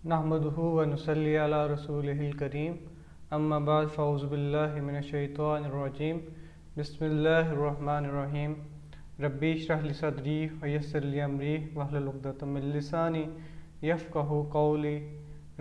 नहमदुहु व नुसल्ली अला रसूलिहिल करीम अम्मा बाद फ़ऊज़ु बिल्लाहि मिनश्शैतानिर रजीम बिस्मिल्लाहिर रहमानिर रहीम रब्बी इश्रह ली सदरी व यस्सिर ली अमरी वहलुल उक़दतम मिन लिसानी यफ़क़हू क़ौली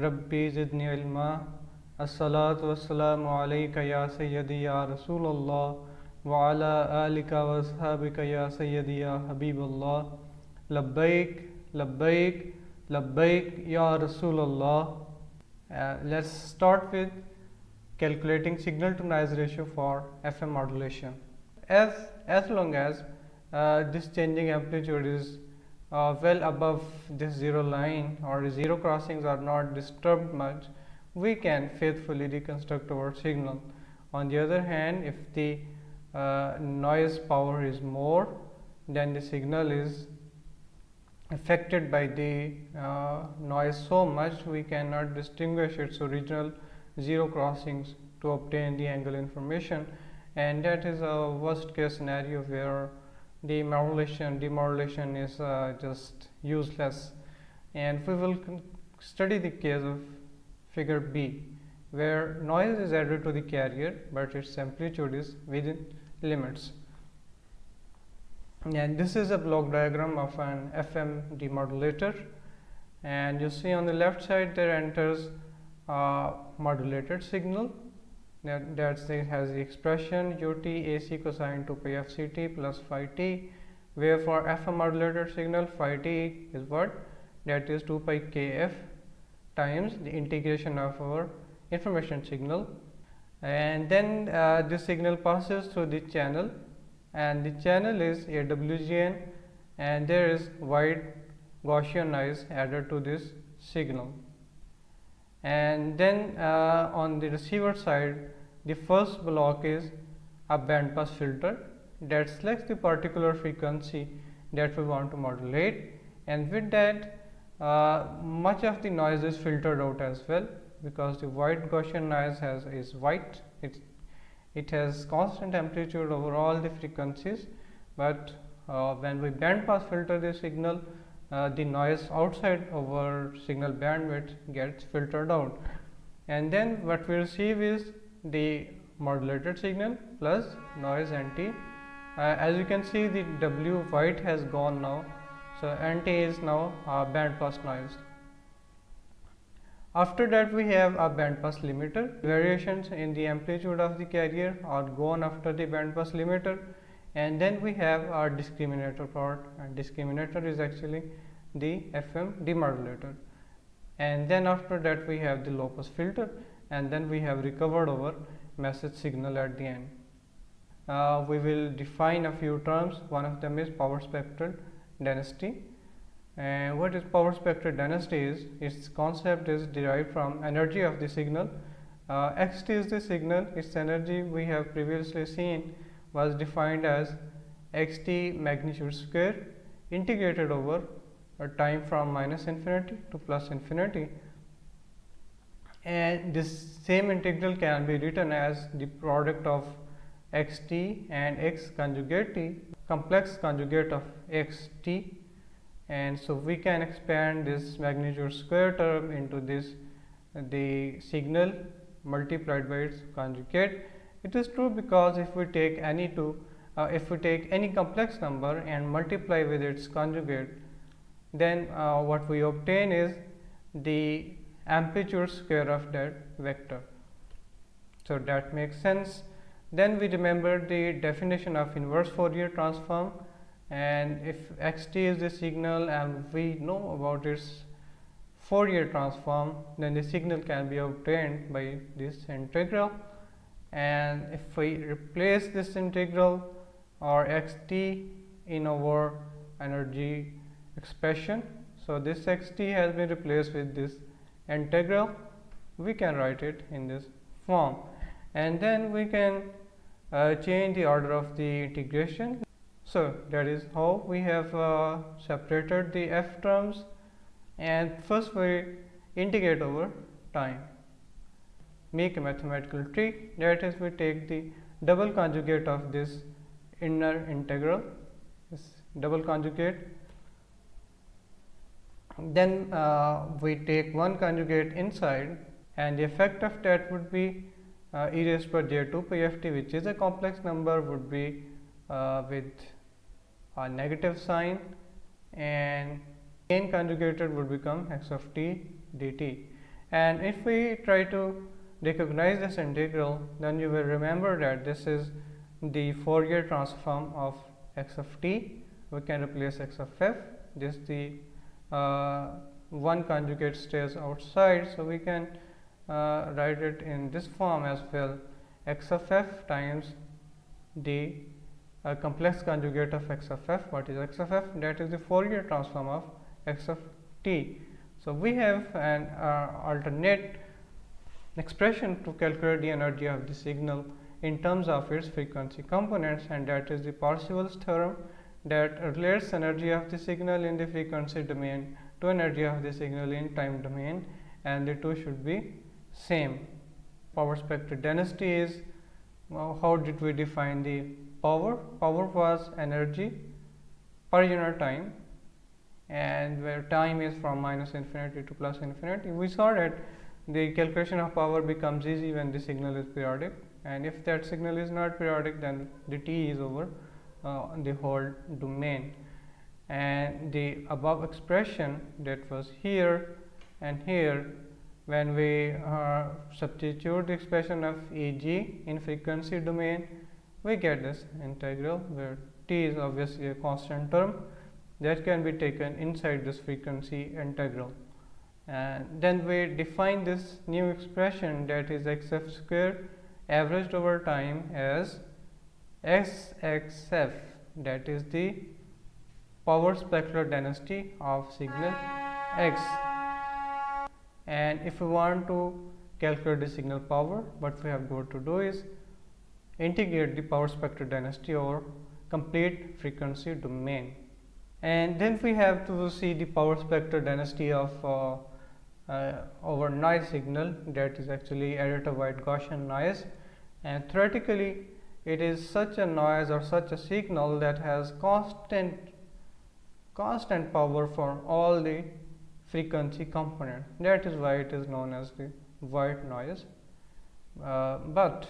रब्बी ज़िदनी इल्मा। अस्सलातु वस्सलामु अलैका या सय्यदी या रसूलल्लाह व अला आलिका व अस्हाबिका या सय्यदी या हबीबल्लाह लब्बैक लब्बैक Labbaik Ya Rasulallah. Let's start with calculating signal to noise ratio for FM modulation. As long as this changing amplitude is well above this zero line or zero crossings are not disturbed much, we can faithfully reconstruct our signal. On the other hand, if the noise power is more, then the signal is affected by the noise so much we cannot distinguish its original zero crossings to obtain the angle information, and that is a worst case scenario where the demodulation is just useless. And we will study the case of figure B, where noise is added to the carrier but its amplitude is within limits. And this is a block diagram of an FM demodulator, and you see on the left side there enters a modulated signal that has the expression ut AC cosine 2 pi fct plus phi t, where for FM modulated signal phi t is what? That is 2 pi kf times the integration of our information signal. And then this signal passes through the channel, and the channel is a WGN, and there is wide Gaussian noise added to this signal. And then on the receiver side, the first block is a bandpass filter that selects the particular frequency that we want to modulate, and with that much of the noise is filtered out as well, because the wide Gaussian noise is white. It has constant amplitude over all the frequencies, but when we bandpass filter the signal, the noise outside our signal bandwidth gets filtered out, and then what we receive is the modulated signal plus noise NT. As you can see, the W white has gone now, so NT is now bandpass noise. After that, we have a bandpass limiter. Variations in the amplitude of the carrier are gone after the bandpass limiter, and then we have our discriminator part, and discriminator is actually the FM demodulator. And then after that we have the low pass filter, and then we have recovered our message signal at the end. We will define a few terms. One of them is power spectral density. And what is power spectral density is, its concept is derived from energy of the signal. Xt is the signal, its energy we have previously seen was defined as xt magnitude square integrated over a time from minus infinity to plus infinity, and this same integral can be written as the product of xt and x conjugate t, complex conjugate of xt. And so we can expand this magnitude square term into this the signal multiplied by its conjugate. It is true because if we take any complex number and multiply with its conjugate, then what we obtain is the amplitude square of that vector. So that makes sense. Then we remember the definition of inverse Fourier transform. And if xt is the signal and we know about its Fourier transform, then the signal can be obtained by this integral. And if we replace this integral or xt in our energy expression, so this xt has been replaced with this integral, we can write it in this form, and then we can change the order of the integration. So that is how we have separated the f terms, and first we integrate over time. Make a mathematical trick, that is, we take the double conjugate of this inner integral, this double conjugate Then we take one conjugate inside, and the effect of that would be e raised to power j2 pi ft, which is a complex number, would be with a negative sign, and again conjugated would become x of t dt. And if we try to recognize this integral, then you will remember that this is the Fourier transform of x of t. We can replace x of f. This the one conjugate stays outside, so we can write it in this form as well: x of f times the complex conjugate of x of f. What is x of f? That is the Fourier transform of x of t. So we have an alternate expression to calculate the energy of the signal in terms of its frequency components, and that is the Parseval's theorem that relates energy of the signal in the frequency domain to energy of the signal in time domain, and the two should be same. Power spectral density is, how did we define the power? Power was energy per unit time, and where time is from minus infinity to plus infinity. We saw that the calculation of power becomes easy when the signal is periodic, and if that signal is not periodic, then the t is over the whole domain. And the above expression that was here and here, when we substitute the expression of Eg in frequency domain, we get this integral where t is obviously a constant term that can be taken inside this frequency integral. And then we define this new expression, that is x f square averaged over time, as SXF, that is the power spectral density of signal x. And if we want to calculate the signal power, what we have got to do is integrate the power spectral density over complete frequency domain. And then we have to see the power spectral density of over noise signal, that is actually additive white Gaussian noise. And theoretically, it is such a noise or such a signal that has constant power for all the frequency component. That is why it is known as the white noise. But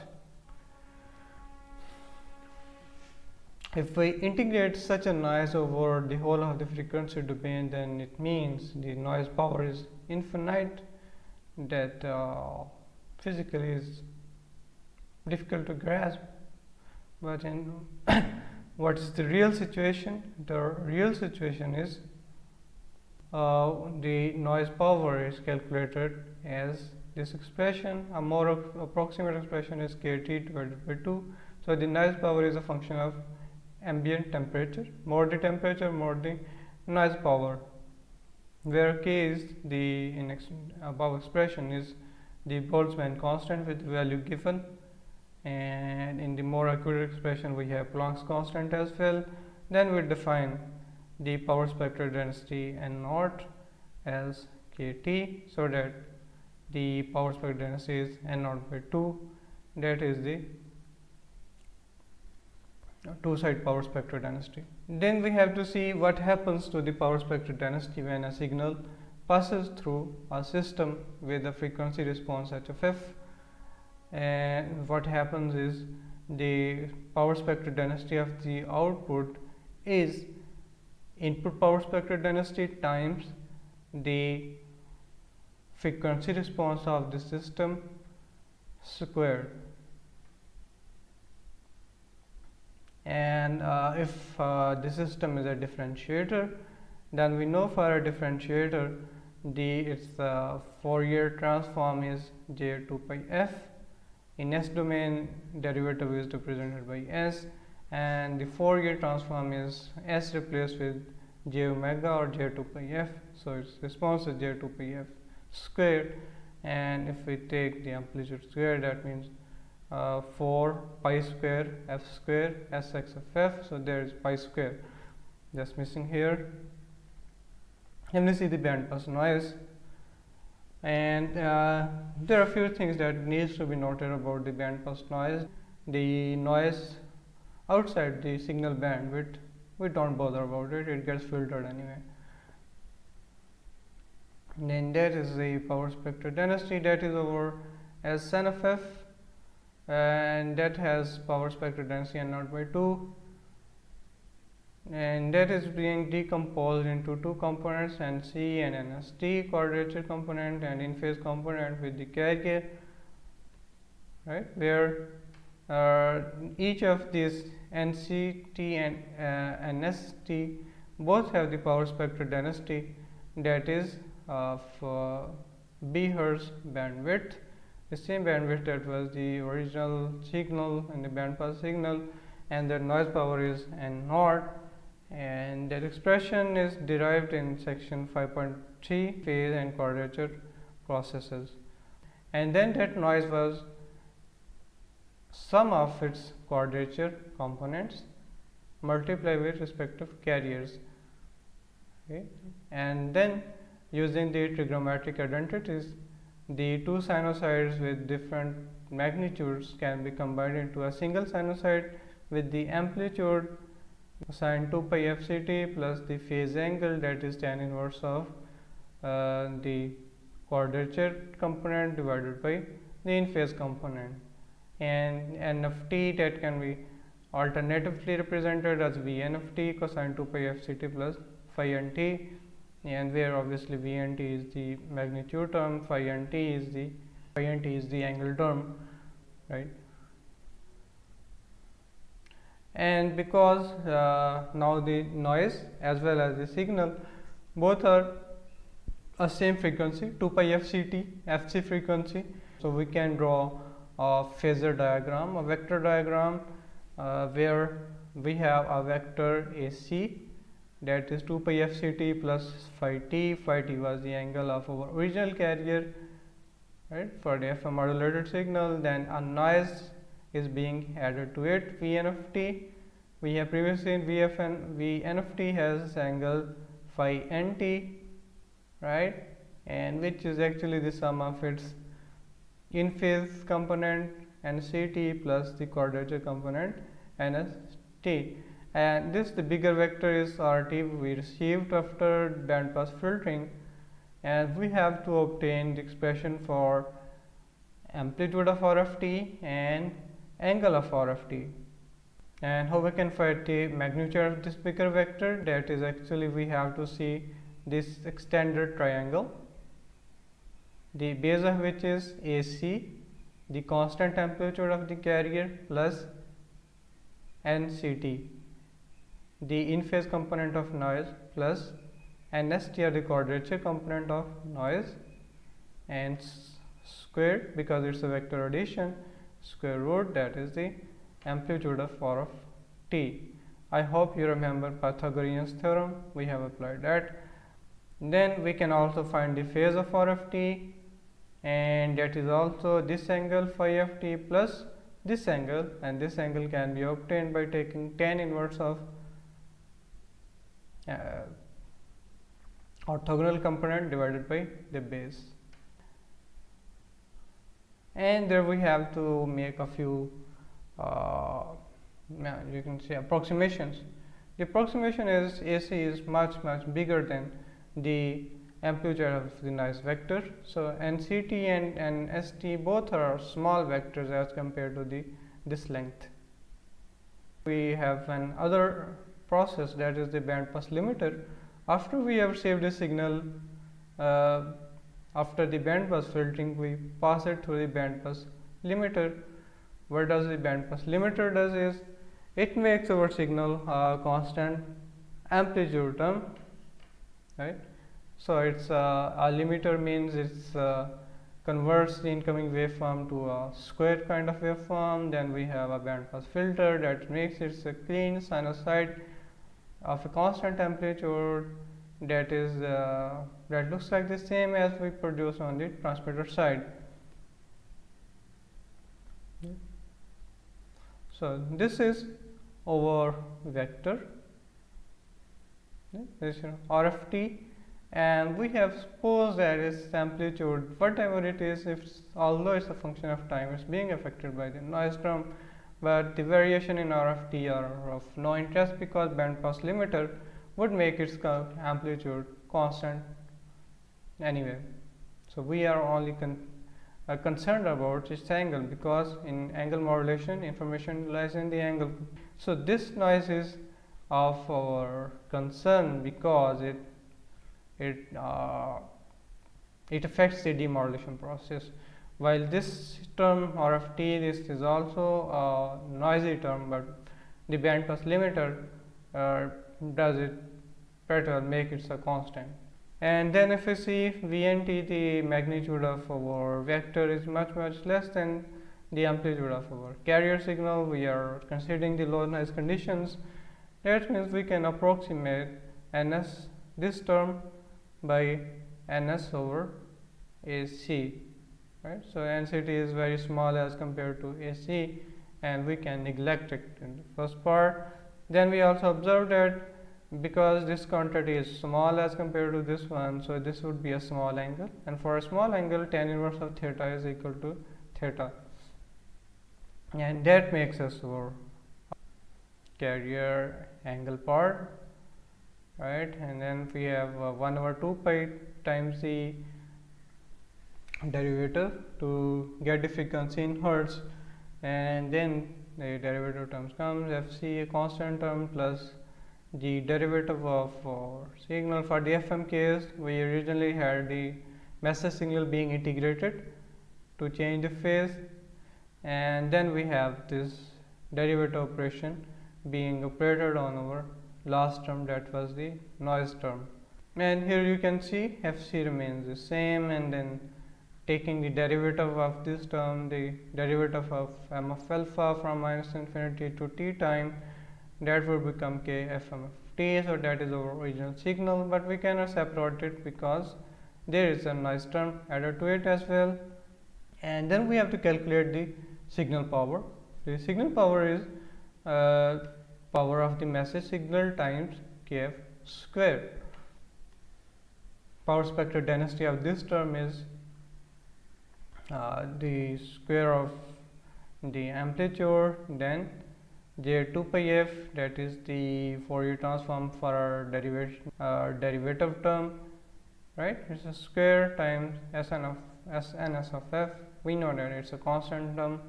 if we integrate such a noise over the whole of the frequency domain, then it means the noise power is infinite. That physically is difficult to grasp. But in what is the real situation? The real situation is the noise power is calculated as this expression. A more approximate expression is kT divided by 2. So the noise power is a function of ambient temperature. More the temperature, more the noise power, where k is the above expression is the Boltzmann constant with value given, and in the more accurate expression we have Planck's constant as well. Then we define the power spectral density n naught as kT, so that the power spectral density is n naught by 2, that is the two-side power spectral density. Then we have to see what happens to the power spectral density when a signal passes through a system with a frequency response h of f. And what happens is the power spectral density of the output is input power spectral density times the frequency response of the system squared. And if the system is a differentiator, then we know for a differentiator its Fourier transform is j2 pi f. In S domain, derivative is represented by S, and the Fourier transform is S replaced with j omega or j2 pi f. So its response is j2 pi f squared, and if we take the amplitude square, that means 4 pi square f square sx of f. So there is pi square just missing here. And we see the bandpass noise, and there are a few things that needs to be noted about the bandpass noise. The noise outside the signal bandwidth, we don't bother about it, it gets filtered anyway. then that is the power spectral density, that is over Sn of f, and that has power spectral density n naught by 2, and that is being decomposed into two components, Nc and Nst, quadrature component and in phase component with the carrier, right, where each of these Nct and Nst both have the power spectral density that is of B Hertz bandwidth, the same bandwidth that was the original signal and the bandpass signal, and the noise power is N naught, and that expression is derived in section 5.3 phase and quadrature processes. And then that noise was sum of its quadrature components multiplied with respective carriers, okay. And then using the trigonometric identities, the two sinusoids with different magnitudes can be combined into a single sinusoid with the amplitude sine 2 pi fct plus the phase angle that is tan inverse of the quadrature component divided by the in phase component, and n of t that can be alternatively represented as Vn of t cosine 2 pi fct plus phi n t, and where obviously V and t is the magnitude term, phi and t is the angle term, right. And because now the noise as well as the signal both are a same frequency 2 pi fct fc frequency, so we can draw a phasor diagram, a vector diagram, where we have a vector AC that is 2 pi fct plus phi t. Phi t was the angle of our original carrier, right, for the FM modulated signal. Then a noise is being added to it, Vn of t. We have previously in Vn of t has angle phi nt, right, and which is actually the sum of its in phase component Nct plus the quadrature component Nst. And this, the bigger vector, is RT we received after bandpass filtering, and we have to obtain the expression for amplitude of R of t and angle of R of t. And how we can find the magnitude of this bigger vector? That is actually we have to see this extended triangle, the base of which is AC, the constant amplitude of the carrier, plus Nct, the in phase component of noise, plus Nst, or the quadrature component of noise, and squared, because it's a vector addition, square root, that is the amplitude of R of t. I hope you remember Pythagorean's theorem, we have applied that. Then we can also find the phase of R of t, and that is also this angle phi of t plus this angle, and this angle can be obtained by taking tan inverse of orthogonal component divided by the base. And there we have to make a few you can say approximations. The approximation is AC is much bigger than the amplitude of the noise vector. So Nct and St both are small vectors as compared to this length. We have an other process, that is the bandpass limiter. After we have received a signal, after the bandpass filtering, we pass it through the bandpass limiter. What does the bandpass limiter does is it makes our signal a constant amplitude term, right. So it's a limiter means it's converts the incoming waveform to a square kind of waveform. Then we have a bandpass filter that makes it a clean sinusoid of a constant amplitude that is that looks like the same as we produce on the transmitter side. So this is our vector, this is R of t, and we have supposed that its amplitude, whatever it is, if although it's a function of time, it's being affected by the noise term, but the variation in R of t are of no interest because bandpass limiter would make its amplitude constant anyway. So we are only concerned about its angle, because in angle modulation information lies in the angle. So this noise is of our concern because it affects the demodulation process. While this term RFT, this is also a noisy term, but the bandpass limiter does it better, make it a constant. And then if we see VNT, the magnitude of our vector is much less than the amplitude of our carrier signal. We are considering the low noise conditions. That means we can approximate NS, this term, by NS over AC, right? So NCT is very small as compared to AC, and we can neglect it in the first part. Then we also observe that because this quantity is small as compared to this one, so this would be a small angle, and for a small angle tan inverse of theta is equal to theta, and that makes us our carrier angle part, right? And then we have 1 over 2 pi times the derivative to get the frequency in hertz, and then the derivative terms comes fc, a constant term, plus the derivative of signal. For the FM case, we originally had the message signal being integrated to change the phase, and then we have this derivative operation being operated on our last term, that was the noise term. And here you can see fc remains the same, and then taking the derivative of this term, the derivative of m of alpha from minus infinity to t time, that would become k fm of t. So that is our original signal, but we cannot separate it because there is a noise term added to it as well. And then we have to calculate the signal power. The signal power is power of the message signal times kf square. Power spectral density of this term is the square of the amplitude, then j2 pi f, that is the Fourier transform for our derivative term, right? It's a square times SNS of f. We know that it's a constant term,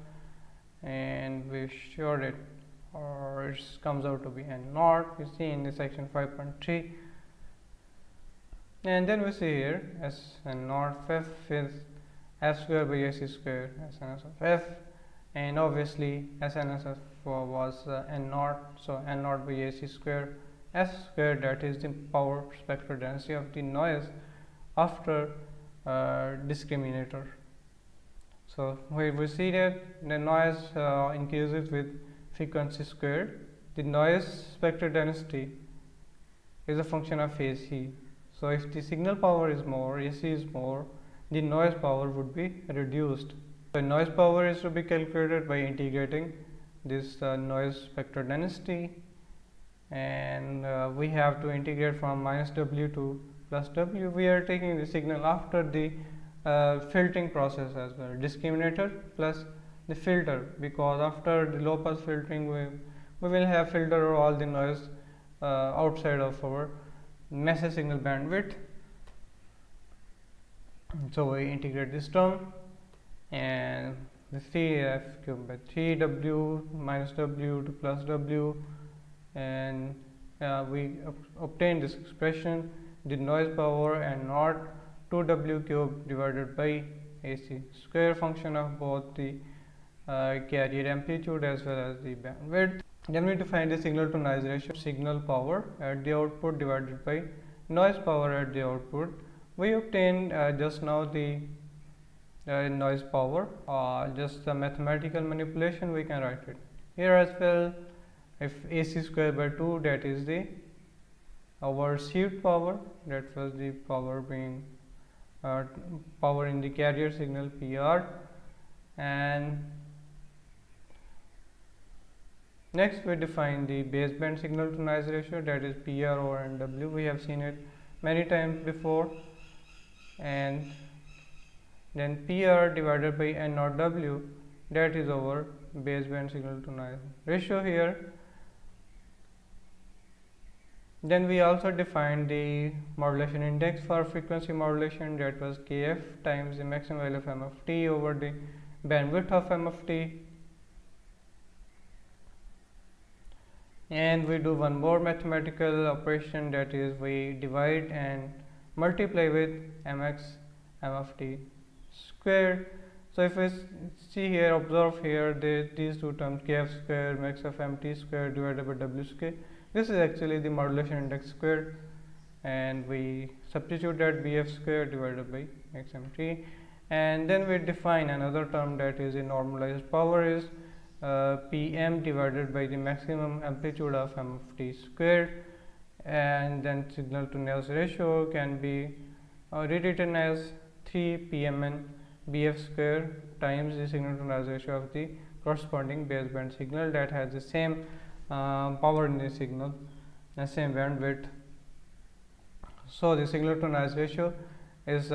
and we showed it, or it comes out to be n naught. We see in the section 5.3, and then we see here Sn naught of f is f square by ac square SNS of f, and obviously SNS of was n naught, so n naught by ac square f square, that is the power spectral density of the noise after discriminator. So we see that the noise increases with frequency squared. The noise spectral density is a function of AC. So if the signal power is more, AC is more, the noise power would be reduced. So noise power is to be calculated by integrating this noise spectral density, and we have to integrate from minus w to plus w. We are taking the signal after the filtering process as well, discriminator plus the filter, because after the low pass filtering we will have filter all the noise outside of our message signal bandwidth. So we integrate this term, and the CF cubed by 3w minus w to plus w, and we obtain this expression, the noise power n naught 2w cube divided by AC square, function of both the carrier amplitude as well as the bandwidth. Then we define the signal to noise ratio, signal power at the output divided by noise power at the output. We obtained just now the noise power, just a mathematical manipulation we can write it here as well. If AC square by 2, that is the our received power, that was the power being power in the carrier signal PR. And next we define the baseband signal to noise ratio, that is PR over NW. We have seen it many times before, and then PR divided by N naught W, that is our baseband signal to noise ratio here. Then we also defined the modulation index for frequency modulation, that was kf times the maximum value of m of t over the bandwidth of m of t. And we do one more mathematical operation, that is we divide and multiply with mx m of t squared. So if we see here, observe here, these two terms kf square max of mt square divided by w square, this is actually the modulation index squared, and we substitute that bf square divided by xmt, and then we define another term, that is the normalized power is Pm divided by the maximum amplitude of m of t squared, and then signal to noise ratio can be rewritten as 3 Pmn Bf square times the signal to noise ratio of the corresponding baseband signal that has the same power in the signal and same bandwidth. So the signal to noise ratio is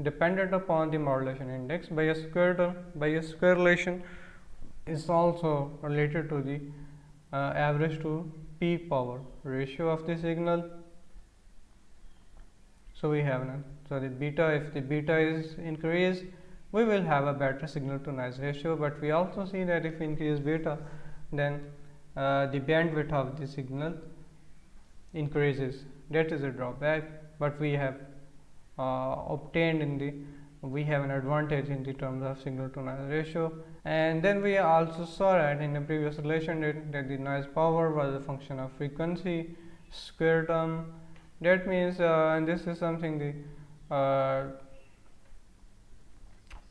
dependent upon the modulation index by a square term, by a square relation is also related to the average to peak power ratio of the signal. So we have none. So the beta, if the beta is increased, we will have a better signal to noise ratio, but we also see that if we increase beta, then the bandwidth of the signal increases. That is a drawback, but we have obtained in the, we have an advantage in the terms of signal to noise ratio. And then we also saw that in the previous relation that the noise power was a function of frequency square term. That means and this is something, the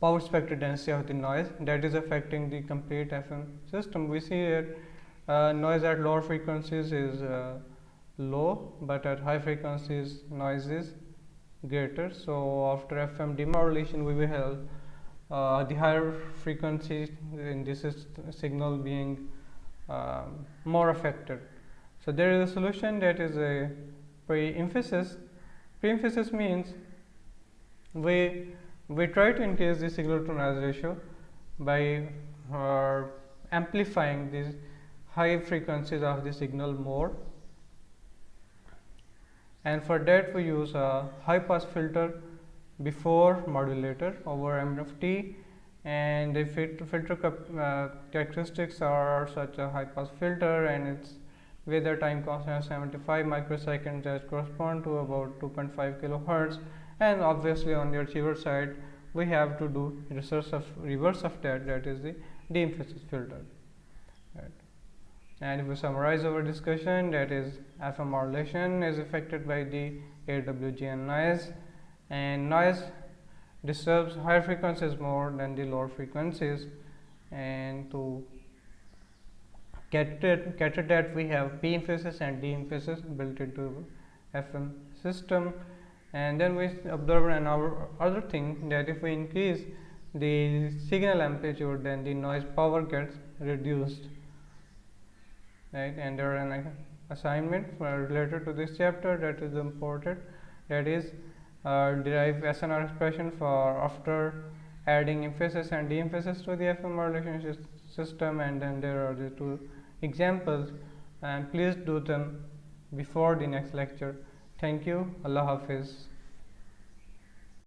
power spectral density of the noise that is affecting the complete FM system. We see that noise at lower frequencies is low, but at high frequencies noise is greater. So after FM demodulation, we will have the higher frequency in this signal being more affected. So there is a solution, that is a pre-emphasis. Pre-emphasis means we try to increase the signal to noise ratio by amplifying these high frequencies of the signal more, and for that we use a high pass filter before modulator over m of t, and the filter characteristics are such a high pass filter, and its with a time constant of 75 microseconds that correspond to about 2.5 kilohertz. And obviously on the achiever side we have to do reverse of that, that is the de-emphasis filter. Right. And if we summarize our discussion, that is FM modulation is affected by the AWGN noise, and noise disturbs higher frequencies more than the lower frequencies, and to cater that we have P emphasis and D emphasis built into FM system. And then we observe another other thing, that if we increase the signal amplitude, then the noise power gets reduced, right? And there are an assignment related to this chapter that is important, that is derive SNR expression for after adding emphasis and de-emphasis to the FM modulation system. And then there are the two examples, and please do them before the next lecture. Thank you. Allah Hafiz.